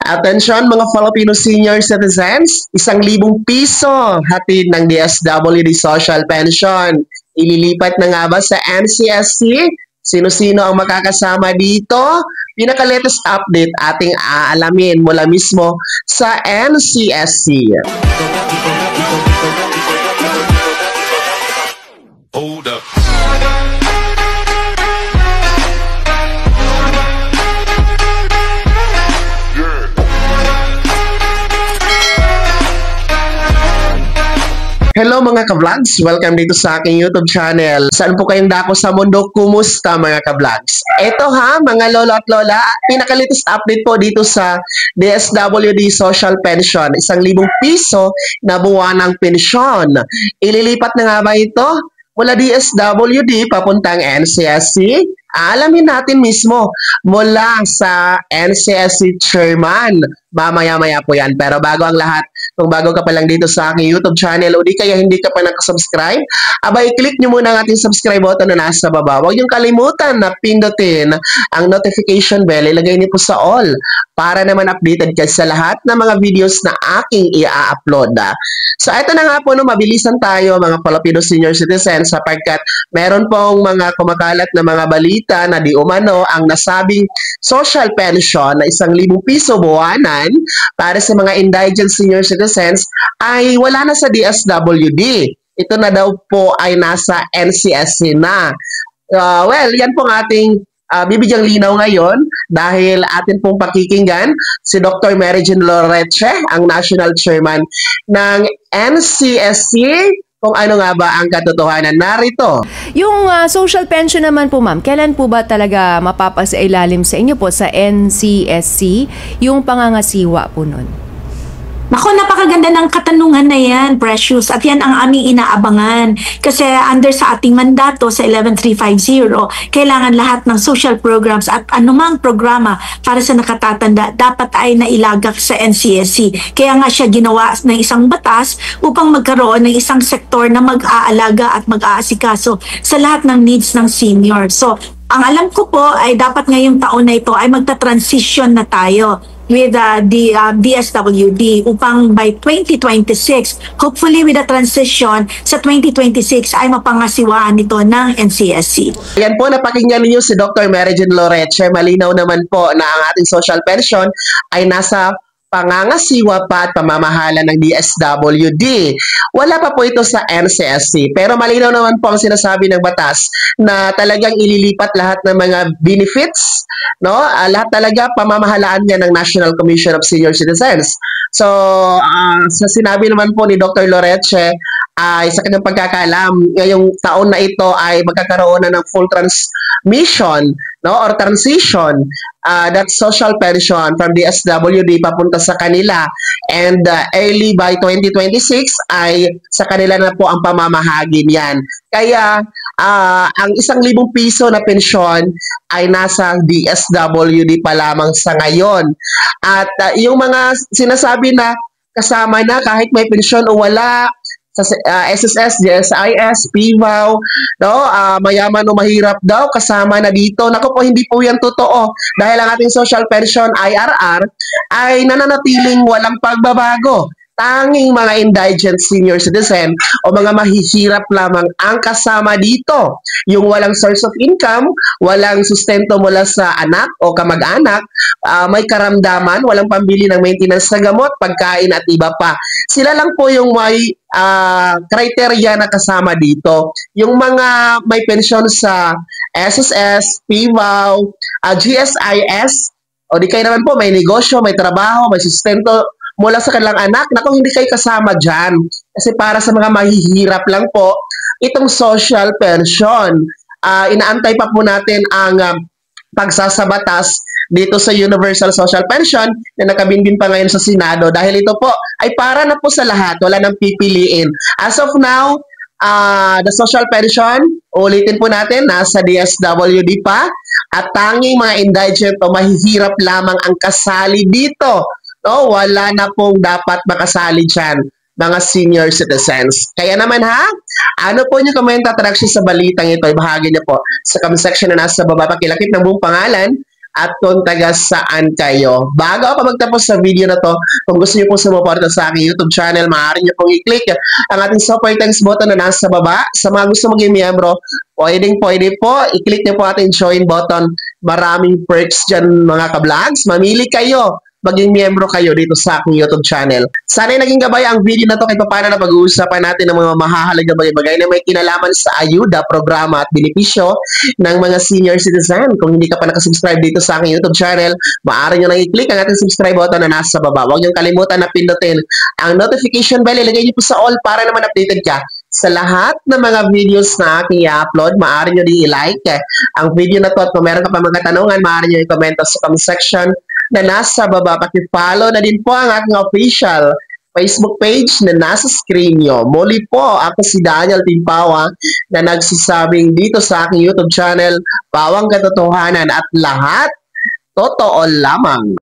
Atensyon mga Filipino senior citizens, 1,000 piso hatid ng DSWD Social Pension. Ililipat na nga ba sa NCSC? Sino-sino ang makakasama dito? Pinaka-latest update ating aalamin mula mismo sa NCSC. Hold up. Hello mga ka-vlogs! Welcome dito sa aking YouTube channel. Saan po kayong dako sa mundo? Kumusta mga ka-vlogs? Ito ha, mga lolo at lola, pinaka-latest update po dito sa DSWD Social Pension. 1,000 piso na buwanang pensyon. Ililipat na nga ba ito? Mula DSWD papuntang NCSC? Alamin natin mismo mula sa NCSC Chairman. Mamaya-maya po yan. Pero bago ang lahat, kung bago ka pa lang dito sa aking YouTube channel o di kaya hindi ka pa nakasubscribe, abay click nyo muna ang ating subscribe button na nasa baba. Huwag nyo kalimutan na pindutin ang notification bell. Ilagay niyo po sa all para naman updated kayo sa lahat ng mga videos na aking i-upload. So ito na nga po, no, mabilisan tayo mga Filipino senior citizens sapagkat meron pong mga kumakalat na mga balita na di umano ang nasabing social pension na 1,000 piso buwanan para sa mga indigent senior citizens ay wala na sa DSWD. Ito na daw po ay nasa NCSC na. Well, yan pong ating bibigyang linaw ngayon dahil atin pong pakikinggan si Dr. Mary Jean Loreche, ang National Chairman ng NCSC, kung ano nga ba ang katotohanan. Narito. Yung social pension naman po ma'am, kailan po ba talaga mapapasailalim sa inyo po sa NCSC yung pangangasiwa po nun? Naku, napakaganda ng katanungan na yan, Precious. At yan ang aming inaabangan. Kasi under sa ating mandato sa 11350, kailangan lahat ng social programs at anumang programa para sa nakatatanda dapat ay nailagak sa NCSC. Kaya nga siya ginawa ng isang batas upang magkaroon ng isang sektor na mag-aalaga at mag-aasikaso sa lahat ng needs ng senior. So, ang alam ko po ay dapat ngayong taon na ito ay magta-transition na tayo with the DSWD upang by 2026, hopefully with the transition sa 2026 ay mapangasiwaan ito ng NCSC. Yan po, napakinggan niyo si Dr. Mary Jean Loreche. Malinaw naman po na ang ating social pension ay nasa pangangasiwa pa at pamamahala ng DSWD. Wala pa po ito sa NCSC. Pero malinaw naman po ang sinasabi ng batas na talagang ililipat lahat ng mga benefits, no? Lahat talaga pamamahalaan niya ng National Commission of Senior Citizens. So, sa sinabi naman po ni Dr. Loreche, ay sa kanyang pagkakalam, ngayong taon na ito ay magkakaroon na ng full transmission, no, or transition that social pension from DSWD papunta sa kanila, and early by 2026 ay sa kanila na po ang pamamahagi niyan. Kaya ang 1,000 piso na pensyon ay nasa DSWD pa lamang sa ngayon. At yung mga sinasabi na kasama na kahit may pensyon o wala sa SSS, GSIS, PVAW, no? Mayaman o mahirap daw, kasama na dito. Naku po, hindi po yan totoo. Dahil ang ating social pension, IRR, ay nananatiling walang pagbabago. Tanging mga indigent senior citizen o mga mahihirap lamang ang kasama dito. Yung walang source of income, walang sustento mula sa anak o kamag-anak, may karamdaman, walang pambili ng maintenance sa gamot, pagkain at iba pa. Sila lang po yung may criteria na kasama dito. Yung mga may pensyon sa SSS, PVAW, GSIS, o di kayo naman po may negosyo, may trabaho, may sustento mula sa kanilang anak, naku, hindi kayo kasama dyan. Kasi para sa mga mahihirap lang po, itong social pension. Inaantay pa po natin ang pagsasabatas dito sa Universal Social Pension na nakabinbin pa ngayon sa Senado dahil ito po ay para na po sa lahat, wala nang pipiliin. As of now, the social pension, ulitin po natin, nasa DSWD pa at tanging mga indigent o mahihirap lamang ang kasali dito. No, wala na pong dapat makasali dyan, mga senior citizens. Kaya naman ha, ano po yung comment at reaction sa balitang ito? Ibahagi niyo po sa comment section na nasa baba. Pakilakip ng buong pangalan at kung taga saan kayo. Bago ako magtapos sa video na to, kung gusto niyo pong sumuporta sa aking YouTube channel, maaari niyo pong i-click ang ating super thanks button na nasa baba. Sa mga gusto maging miyembro, pwede po, i-click niyo po ating join button. Maraming perks dyan mga ka-vlogs. Mamili kayo, maging miyembro kayo dito sa aking YouTube channel. Sana'y naging gabay ang video na to kahit paano na pag-uusapan natin ng mga mahahalagang bagay-bagay na may kinalaman sa ayuda, programa at benepisyo ng mga senior citizen. Kung hindi ka pa nakasubscribe dito sa aking YouTube channel, maaari nyo lang i-click ang ating subscribe button na nasa baba. Huwag nyo kalimutan na pindutin ang notification bell. Ilagay nyo po sa all para naman updated ka sa lahat ng mga videos na aking i-upload. Maaari nyo din i-like ang video na to at kung meron ka pa mga katanungan, maaari nyo i-comment sa comment section na nasa baba. Paki-follow na din po ang aking official Facebook page na nasa screen nyo. Muli po, ako si Daniel Timpawa na nagsasabing dito sa aking YouTube channel, Pawang Katotohanan at lahat totoo lamang.